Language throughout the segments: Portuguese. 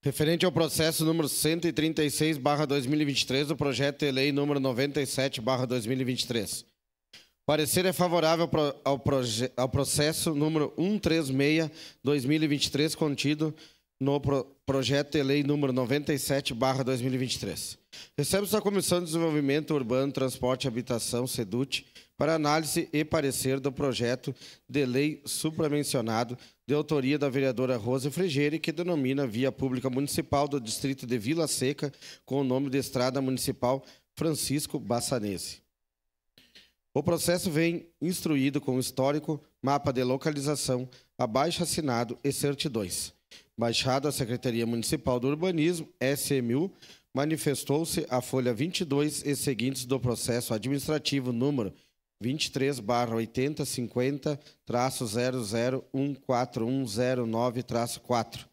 Referente ao processo número 136/2023 do projeto de lei número 97/2023. Parecer é favorável ao processo número 136/2023 contido no projeto de lei número 97/2023. Recebe-se a Comissão de Desenvolvimento Urbano, Transporte e Habitação, SEDUT, para análise e parecer do projeto de lei supramencionado, de autoria da vereadora Rosa Fregeire, que denomina Via Pública Municipal do Distrito de Vila Seca, com o nome de Estrada Municipal Francisco Bassanese. O processo vem instruído com histórico, mapa de localização, abaixo-assinado e certidões. Baixado à Secretaria Municipal do Urbanismo, SMU, manifestou-se a folha 22 e seguintes do processo administrativo número 23/8050-00141009-4,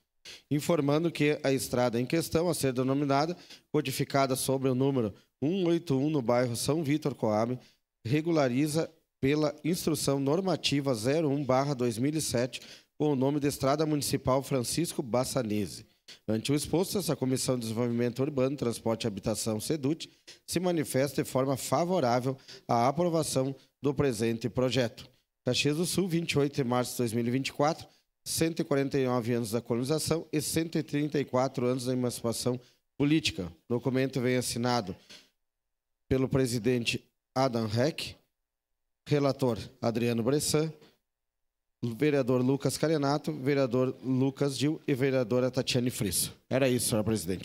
informando que a estrada em questão a ser denominada, codificada sobre o número 181 no bairro São Vítor, Coab, regulariza pela Instrução Normativa 01/2007 com o nome de Estrada Municipal Francisco Bassanese. Ante o exposto, essa Comissão de Desenvolvimento Urbano, Transporte e Habitação, SEDUT, se manifesta de forma favorável à aprovação do presente projeto. Caxias do Sul, 28 de março de 2024, 149 anos da colonização e 134 anos da emancipação política. O documento vem assinado pelo presidente Adam Heck, relator Adriano Bressan, vereador Lucas Carenato, vereador Lucas Gil e vereadora Tatiane Frisso. Era isso, senhor presidente.